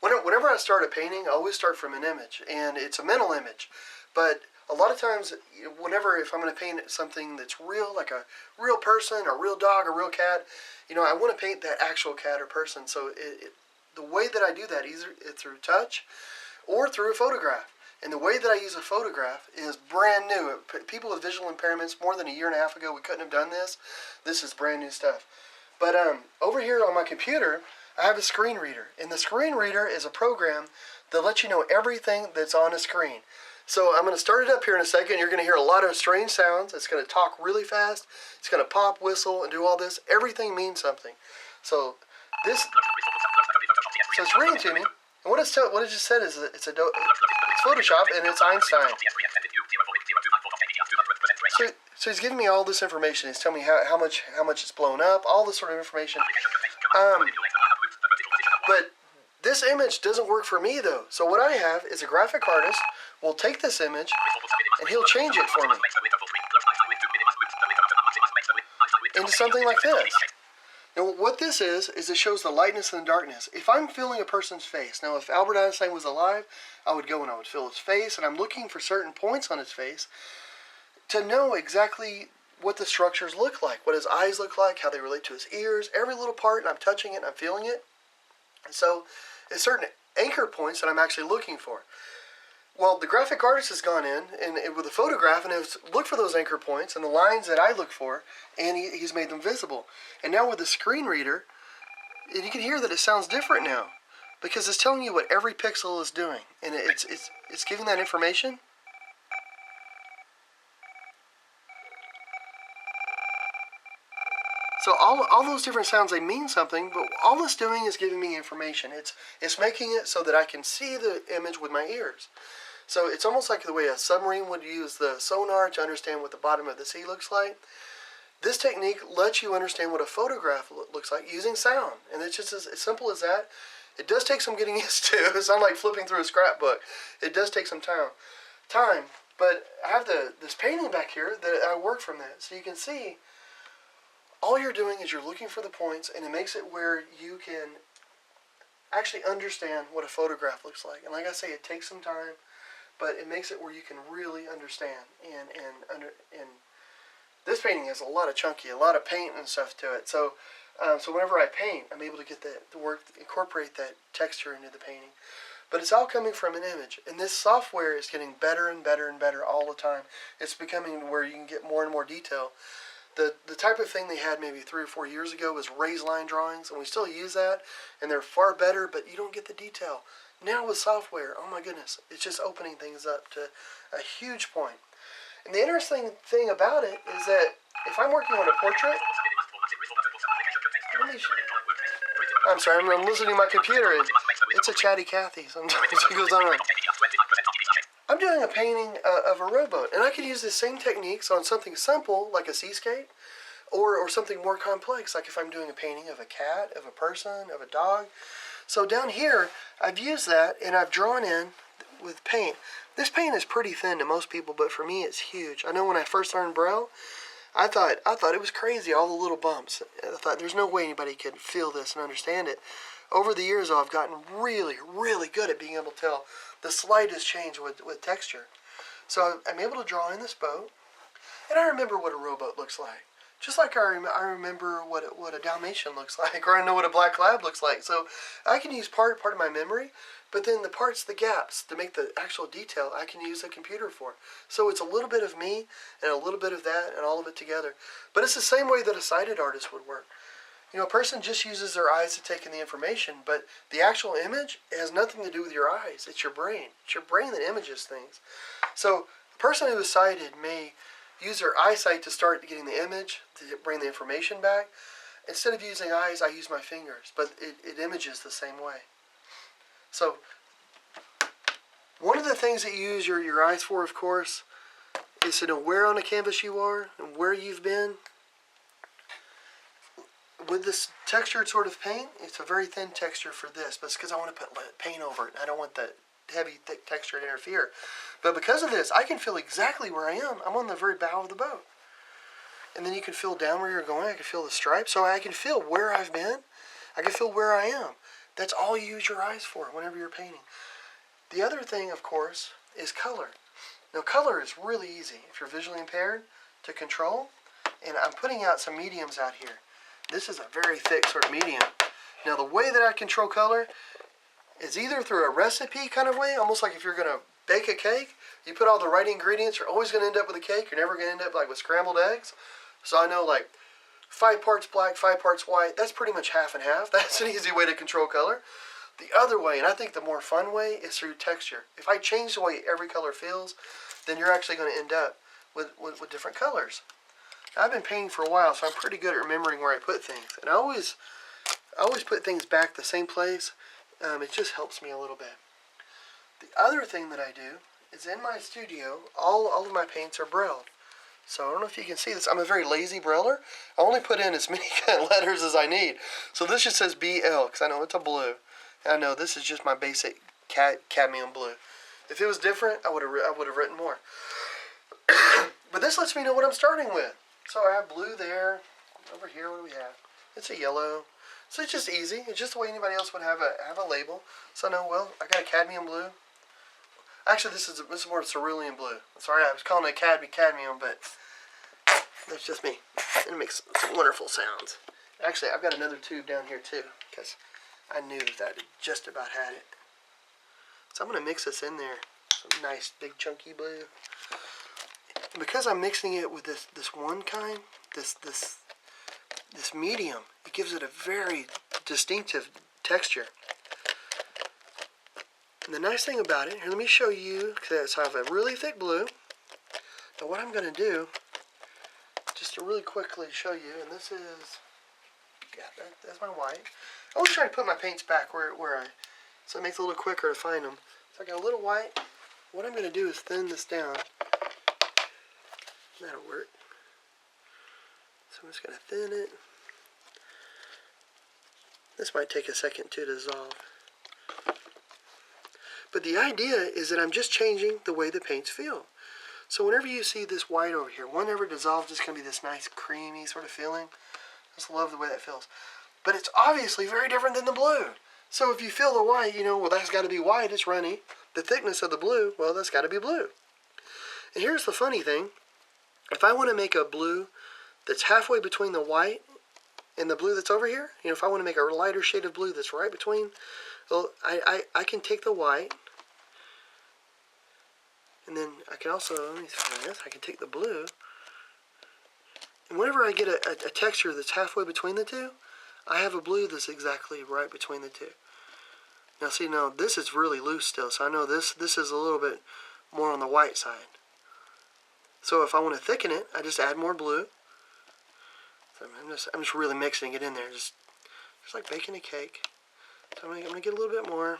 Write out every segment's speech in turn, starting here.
Whenever I start a painting, I always start from an image, and it's a mental image. But a lot of times, if I'm going to paint something that's real, like a real person, a real dog, a real cat, I want to paint that actual cat or person. So the way that I do that, either through touch or through a photograph. And the way that I use a photograph is brand new. People with visual impairments, more than a year and a half ago, we couldn't have done this. This is brand new stuff. But over here on my computer, I have a screen reader. And the screen reader is a program that lets you know everything that's on a screen. So I'm going to start it up here in a second. You're going to hear a lot of strange sounds. It's going to talk really fast. It's going to pop, whistle, and do all this. Everything means something. So it's reading to me. And what it just said is it's Photoshop and it's Einstein. So he's giving me all this information. He's telling me how much it's blown up, all this sort of information. But this image doesn't work for me though. So what I have is a graphic artist will take this image and he'll change it for me into something like this. Now what this is it shows the lightness and the darkness. If I'm feeling a person's face, now if Albert Einstein was alive, I would go and I would feel his face, and I'm looking for certain points on his face to know exactly what the structures look like, what his eyes look like, how they relate to his ears, every little part, and I'm touching it and I'm feeling it. And so it's certain anchor points that I'm actually looking for. Well, the graphic artist has gone in and with a photograph and has looked for those anchor points and the lines that I look for, and he's made them visible. And now with the screen reader, you can hear that it sounds different now because it's telling you what every pixel is doing, and it's giving that information. So all those different sounds, they mean something, but all it's doing is giving me information. It's making it so that I can see the image with my ears. So it's almost like the way a submarine would use the sonar to understand what the bottom of the sea looks like. This technique lets you understand what a photograph looks like using sound. And it's just as simple as that. It does take some getting used to. It's not like flipping through a scrapbook. It does take some time. But I have this painting back here that I work from that. So you can see all you're doing is you're looking for the points, and it makes it where you can actually understand what a photograph looks like. And like I say, it takes some time, but it makes it where you can really understand. And this painting has a lot of paint and stuff to it. So whenever I paint, I'm able to get incorporate that texture into the painting. But it's all coming from an image. And this software is getting better and better and better all the time. It's becoming where you can get more and more detail. The type of thing they had maybe 3 or 4 years ago was raised line drawings, and we still use that, and they're far better, but you don't get the detail. Now with software, oh my goodness, it's just opening things up to a huge point. And the interesting thing about it is that if I'm working on a portrait, I'm sorry, I'm listening to my computer. It's a chatty Cathy. Sometimes it goes on. I'm doing a painting of a rowboat, and I could use the same techniques on something simple like a seascape, or something more complex, like if I'm doing a painting of a cat, of a person, of a dog. So down here, I've used that, and I've drawn in with paint. This paint is pretty thin to most people, but for me, it's huge. I know when I first learned Braille, I thought it was crazy, all the little bumps. I thought there's no way anybody could feel this and understand it. Over the years, I've gotten really, really good at being able to tell the slightest change with texture. So I'm able to draw in this boat, and I remember what a rowboat looks like. Just like I remember what a Dalmatian looks like, or I know what a black lab looks like. So I can use part of my memory, but then the gaps, to make the actual detail, I can use a computer for. So it's a little bit of me, and a little bit of that, and all of it together. But it's the same way that a sighted artist would work. A person just uses their eyes to take in the information, but the actual image has nothing to do with your eyes. It's your brain. It's your brain that images things. So a person who is sighted may use their eyesight to start getting the image, to bring the information back. Instead of using eyes, I use my fingers, but it images the same way. So one of the things that you use your eyes for, of course, is to know where on a canvas you are and where you've been. With this textured sort of paint, it's a very thin texture for this, but it's because I want to put paint over it. I don't want the heavy, thick texture to interfere. But because of this, I can feel exactly where I am. I'm on the very bow of the boat. And then you can feel down where you're going. I can feel the stripes. So I can feel where I've been. I can feel where I am. That's all you use your eyes for whenever you're painting. The other thing, of course, is color. Now, color is really easy if you're visually impaired to control. And I'm putting out some mediums out here. This is a very thick sort of medium. Now, the way that I control color is either through a recipe kind of way, almost like if you're going to bake a cake, you put all the right ingredients, you're always going to end up with a cake. You're never going to end up like with scrambled eggs. So I know like 5 parts black, 5 parts white. That's pretty much half and half. That's an easy way to control color. The other way, and I think the more fun way, is through texture. If I change the way every color feels, then you're actually going to end up with different colors. Now, I've been painting for a while, so I'm pretty good at remembering where I put things. And I always put things back the same place. It just helps me a little bit. The other thing that I do is in my studio, all of my paints are brailled. So I don't know if you can see this. I'm a very lazy brailler. I only put in as many letters as I need. So this just says BL because I know it's a blue. And I know this is just my basic cadmium blue. If it was different, I would have written more. But this lets me know what I'm starting with. So I have blue there. Over here, what do we have? It's a yellow. So it's just easy. It's just the way anybody else would have a label. So I know, well, I got a cadmium blue. Actually, this is more cerulean blue. Sorry, I was calling it cadmium, but that's just me. It makes some wonderful sounds. Actually, I've got another tube down here too, because I knew that just about had it. So I'm going to mix this in there. Some nice big chunky blue. And because I'm mixing it with this one kind, this medium, it gives it a very distinctive texture. And the nice thing about it, here, let me show you, because I have a really thick blue. Now what I'm going to do, just to really quickly show you, and this is, yeah, that's my white. I always try to put my paints back so it makes it a little quicker to find them. So I got a little white. What I'm going to do is thin this down. That'll work. So I'm just going to thin it. This might take a second to dissolve. But the idea is that I'm just changing the way the paints feel. So whenever you see this white over here, whenever it dissolves, it's going to be this nice creamy sort of feeling. I just love the way that feels. But it's obviously very different than the blue. So if you feel the white, you know, well, that's got to be white, it's runny. The thickness of the blue, well, that's got to be blue. And here's the funny thing. If I want to make a blue that's halfway between the white and the blue that's over here, you know, if I want to make a lighter shade of blue that's right between, well, I can take the white, and then I can also, let me find this, I can take the blue, and whenever I get a texture that's halfway between the two, I have a blue that's exactly right between the two. Now see, now this is really loose still, so I know this is a little bit more on the white side. So if I want to thicken it, I just add more blue. So I'm just really mixing it in there, just like baking a cake. So I'm going to get a little bit more.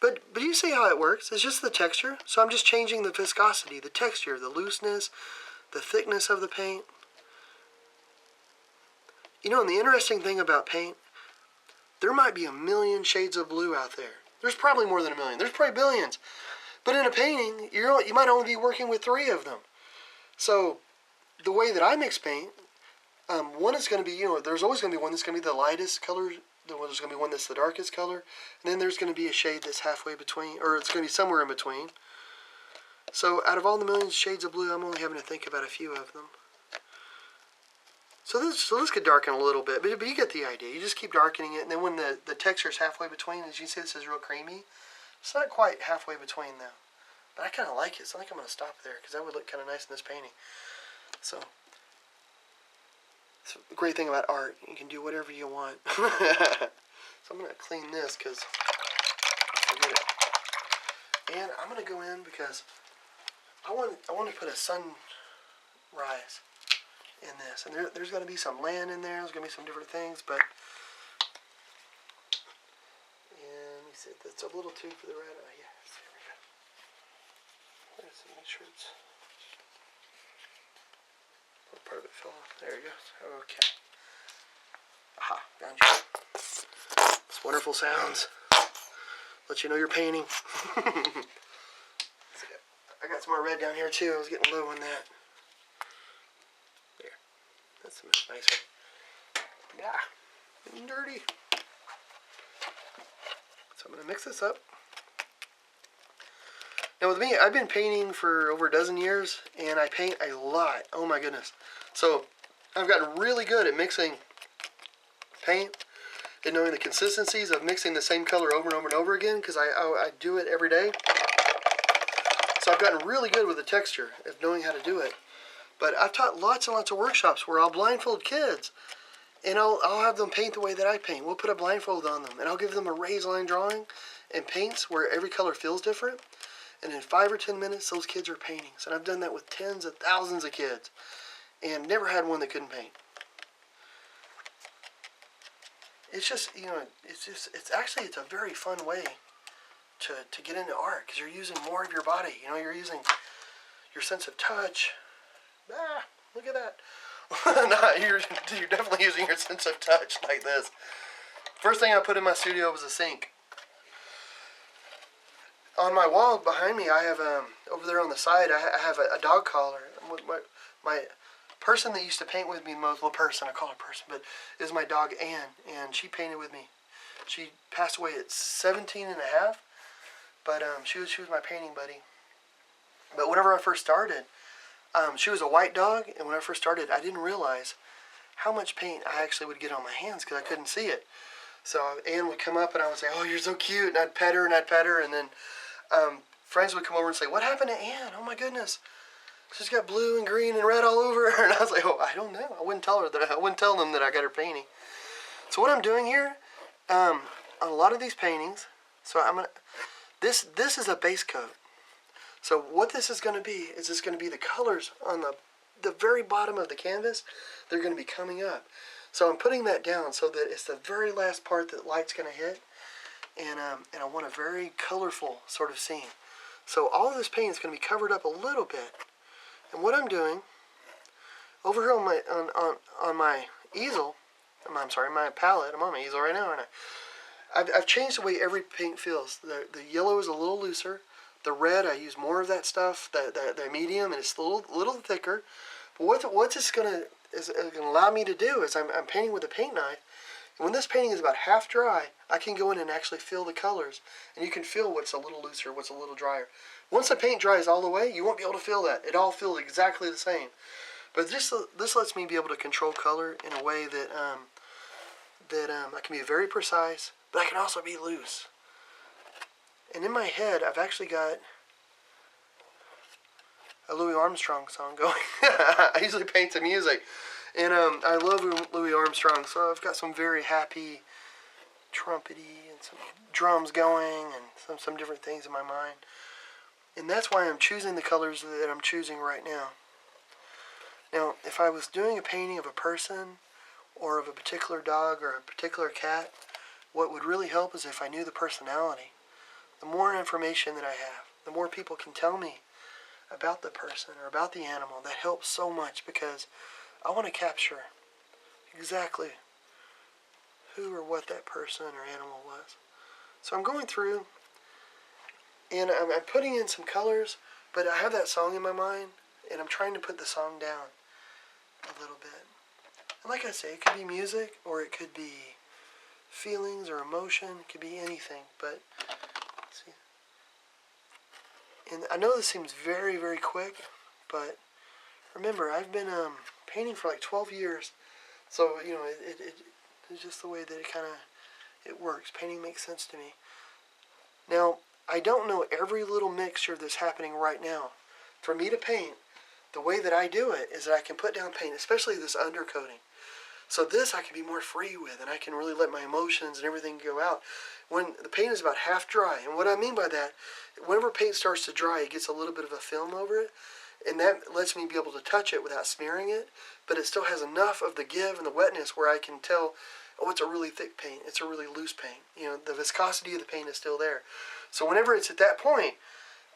But you see how it works. It's just the texture. So I'm just changing the viscosity, the texture, the looseness, the thickness of the paint. You know, and the interesting thing about paint, there might be a million shades of blue out there. There's probably more than a million. There's probably billions. But in a painting, you might only be working with 3 of them. So the way that I mix paint, one is going to be, you know, there's always going to be one that's going to be the lightest color. There's going to be one that's the darkest color. And then there's going to be a shade that's halfway between, or it's going to be somewhere in between. So out of all the millions of shades of blue, I'm only having to think about a few of them. So this could darken a little bit, but you get the idea. You just keep darkening it, and then when the texture is halfway between, as you see, this is real creamy. It's not quite halfway between, though. But I kind of like it, so I think I'm going to stop there, because that would look kind of nice in this painting. So the great thing about art, you can do whatever you want. So I'm going to clean this, because I forget it. And I'm going to go in, because I want to put a sunrise in this, and there's going to be some land in there. There's going to be some different things, but let me see. That's a little too for the red. Yeah, there we go. Let's make sure it's part of it fell off. There it goes. Okay. Aha, found you. It's wonderful sounds. Let you know you're painting. I got some more red down here too. I was getting low on that. That's a nice one. Yeah, dirty. So I'm going to mix this up. Now with me, I've been painting for over a dozen years, and I paint a lot. Oh my goodness. So I've gotten really good at mixing paint and knowing the consistencies of mixing the same color over and over and over again, because I do it every day. So I've gotten really good with the texture of knowing how to do it. But I've taught lots and lots of workshops where I'll blindfold kids, and I'll have them paint the way that I paint. We'll put a blindfold on them, and I'll give them a raised line drawing and paints where every color feels different. And in 5 or 10 minutes, those kids are painting. And I've done that with tens of thousands of kids, and never had one that couldn't paint. It's just, you know, it's a very fun way to get into art, because you're using more of your body. You know, you're using your sense of touch. Ah, look at that. No, you're definitely using your sense of touch like this. First thing I put in my studio was a sink. On my wall behind me, I have, over there on the side, I have a dog collar. My person that used to paint with me the most, well, person, I call her person, but is my dog Ann, and she painted with me. She passed away at 17 and a half, but she was my painting buddy. But whenever I first started, she was a white dog, and when I first started, I didn't realize how much paint I actually would get on my hands because I couldn't see it. So Ann would come up, and I would say, "Oh, you're so cute," and I'd pet her, and then friends would come over and say, "What happened to Ann? Oh my goodness, she's got blue and green and red all over her." And I was like, "Oh, I don't know. I wouldn't tell them that I got her painting." So what I'm doing here, on a lot of these paintings, so this is a base coat. So what this is going to be is it's going to be the colors on the very bottom of the canvas. They're going to be coming up. So I'm putting that down so that it's the very last part that light's going to hit, and I want a very colorful sort of scene. So all of this paint is going to be covered up a little bit. And what I'm doing over here on my easel, I'm sorry, my palette. I'm on my easel right now, aren't I? I've changed the way every paint feels. The yellow is a little looser. The red, I use more of that stuff. The medium, and it's a little thicker. But what this is going to allow me to do is I'm painting with a paint knife. And when this painting is about half dry, I can go in and actually feel the colors. And you can feel what's a little looser, what's a little drier. Once the paint dries all the way, you won't be able to feel that. It all feels exactly the same. But this lets me be able to control color in a way that I can be very precise, but I can also be loose. And in my head, I've actually got a Louis Armstrong song going. I usually paint the music. And I love Louis Armstrong, so I've got some very happy trumpety and some drums going and some different things in my mind. And that's why I'm choosing the colors that I'm choosing right now. Now, if I was doing a painting of a person or of a particular dog or a particular cat, what would really help is if I knew the personality. The more information that I have, the more people can tell me about the person or about the animal. That helps so much because I want to capture exactly who or what that person or animal was. So I'm going through and I'm putting in some colors, but I have that song in my mind and I'm trying to put the song down a little bit. And like I say, it could be music or it could be feelings or emotion. It could be anything, but see. And I know this seems very, very quick, but remember, I've been painting for like 12 years, so you know it's just the way that it works. Painting makes sense to me. Now, I don't know every little mixture that's happening right now. For me to paint, the way that I do it is that I can put down paint, especially this undercoating. So this I can be more free with, and I can really let my emotions and everything go out. When the paint is about half dry, and what I mean by that, whenever paint starts to dry, it gets a little bit of a film over it, and that lets me be able to touch it without smearing it, but it still has enough of the give and the wetness where I can tell, oh, it's a really thick paint, it's a really loose paint. You know, the viscosity of the paint is still there. So whenever it's at that point,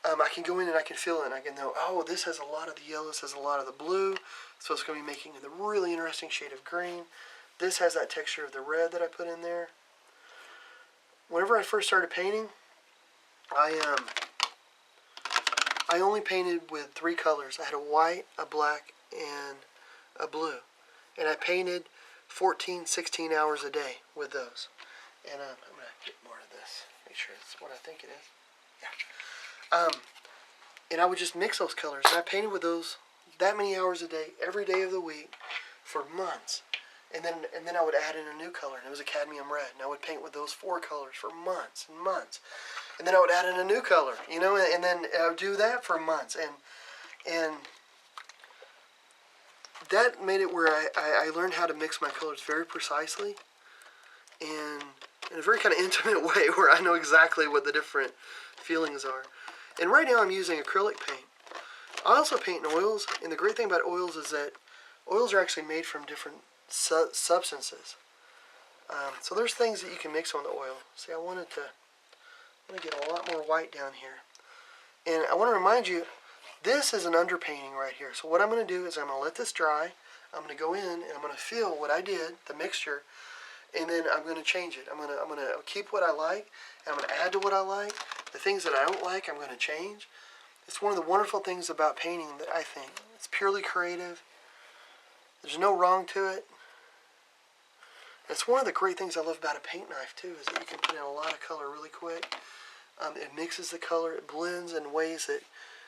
I can go in and I can feel it, and I can know, oh, this has a lot of the yellow, this has a lot of the blue, so it's going to be making the really interesting shade of green. This has that texture of the red that I put in there. Whenever I first started painting, I only painted with 3 colors. I had a white, a black, and a blue. And I painted 14, 16 hours a day with those. And I'm going to get more of this. Make sure it's what I think it is. Yeah. And I would just mix those colors. And I painted with those that many hours a day, every day of the week, for months. And then I would add in a new color, and it was a cadmium red. And I would paint with those 4 colors for months and months. And then I would add in a new color, you know, and then I would do that for months. And that made it where I learned how to mix my colors very precisely and in a very kind of intimate way where I know exactly what the different feelings are. And right now I'm using acrylic paint. I also paint in oils, and the great thing about oils is that oils are actually made from different substances. So there's things that you can mix on the oil. See, I want to get a lot more white down here. And I want to remind you, this is an underpainting right here. So what I'm going to do is I'm going to let this dry. I'm going to go in and I'm going to feel what I did, the mixture, and then I'm going to change it. I'm going to keep what I like, and I'm going to add to what I like. The things that I don't like, I'm going to change. It's one of the wonderful things about painting that I think. It's purely creative. There's no wrong to it. It's one of the great things I love about a paint knife too, is that you can put in a lot of color really quick. It mixes the color, it blends in ways that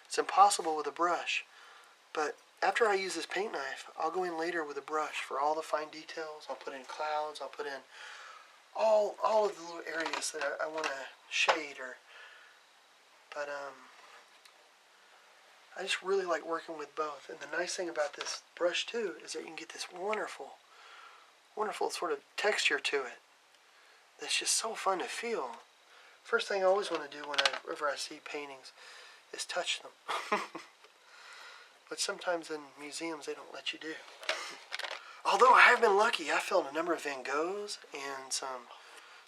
it's impossible with a brush. But after I use this paint knife, I'll go in later with a brush for all the fine details. I'll put in clouds, I'll put in all of the little areas that I want to shade. But I just really like working with both. And the nice thing about this brush too is that you can get this wonderful sort of texture to it that's just so fun to feel. First thing I always want to do whenever I see paintings is touch them. But sometimes in museums they don't let you do. Although I have been lucky, I filled a number of Van Goghs and some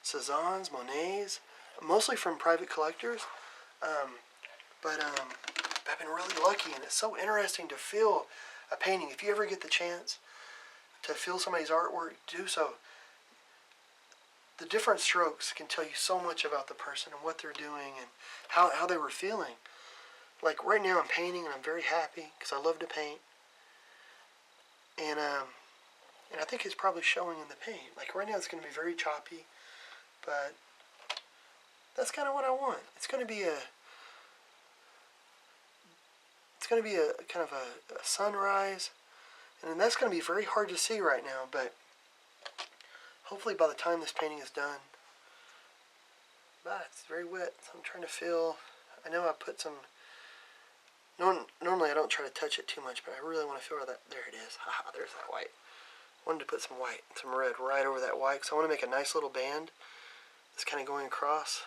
Cezannes, Monets, mostly from private collectors. But I've been really lucky, and it's so interesting to feel a painting. If you ever get the chance to feel somebody's artwork, do so. The different strokes can tell you so much about the person and what they're doing and how they were feeling. Like right now I'm painting and I'm very happy because I love to paint. And I think it's probably showing in the paint. Like right now it's going to be very choppy, but that's kind of what I want. It's going to be a kind of a sunrise, and that's going to be very hard to see right now, but hopefully by the time this painting is done. It's very wet, so I'm trying to feel. I know I put some. Normally I don't try to touch it too much, but I really want to feel that. There it is. Haha, there's that white. I wanted to put some white, some red right over that white, because I want to make a nice little band that's kind of going across.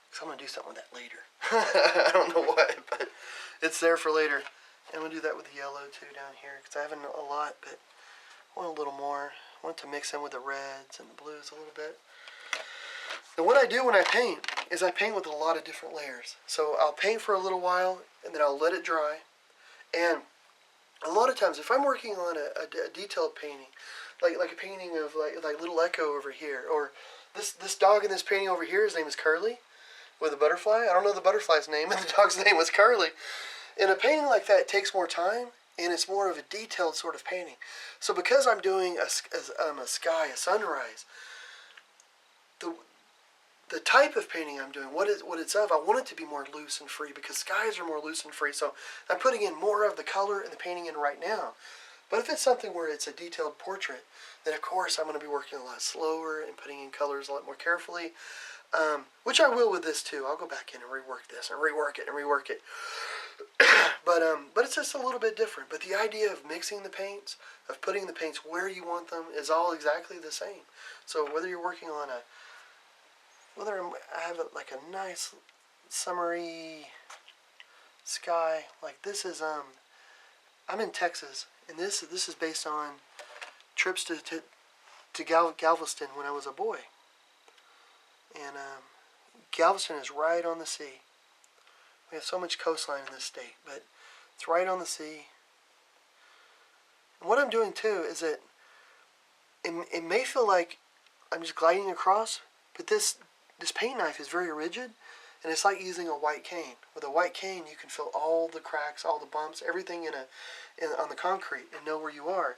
Because I'm going to do something with that later. I don't know what, but it's there for later. And I'm going to do that with the yellow too down here, because I haven't a lot, but I want a little more. I want to mix in with the reds and the blues a little bit. And what I do when I paint is I paint with a lot of different layers. So I'll paint for a little while, and then I'll let it dry. And a lot of times, if I'm working on a detailed painting, like a painting of like Little Echo over here, or this dog in this painting over here, his name is Curly, with a butterfly. I don't know the butterfly's name, and the dog's name was Curly. In a painting like that, it takes more time, and it's more of a detailed sort of painting. So because I'm doing a sky, a sunrise, the type of painting I'm doing, what it's of, I want it to be more loose and free, because skies are more loose and free. So I'm putting in more of the color and the painting in right now. But if it's something where it's a detailed portrait, then of course I'm going to be working a lot slower and putting in colors a lot more carefully, which I will with this too. I'll go back in and rework this and rework it and rework it. But it's just a little bit different. But the idea of mixing the paints, of putting the paints where you want them, is all exactly the same. So whether you're working on I have like a nice summery sky, like this is I'm in Texas, and this is based on trips to Galveston when I was a boy. And Galveston is right on the sea. We have so much coastline in this state, but it's right on the sea. And what I'm doing too is that it may feel like I'm just gliding across, but this paint knife is very rigid, and it's like using a white cane. With a white cane, you can feel all the cracks, all the bumps, everything on the concrete, and know where you are.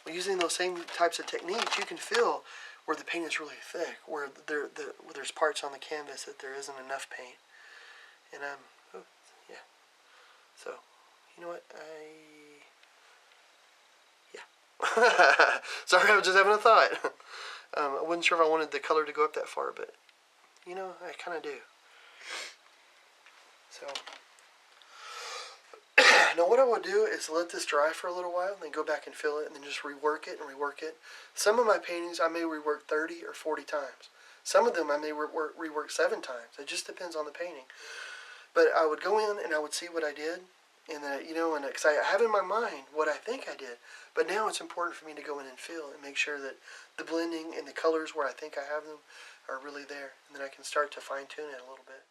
Well, using those same types of techniques, you can feel where the paint is really thick, where there's parts on the canvas that there isn't enough paint. And yeah. So, you know what? Yeah. Sorry, I was just having a thought. I wasn't sure if I wanted the color to go up that far, but, you know, I kind of do. So, now what I will do is let this dry for a little while, and then go back and fill it, and then just rework it and rework it. Some of my paintings I may rework 30 or 40 times. Some of them I may rework 7 times. It just depends on the painting. But I would go in and I would see what I did, and you know, and because I have in my mind what I think I did. But now it's important for me to go in and feel and make sure that the blending and the colors where I think I have them are really there, and then I can start to fine tune it a little bit.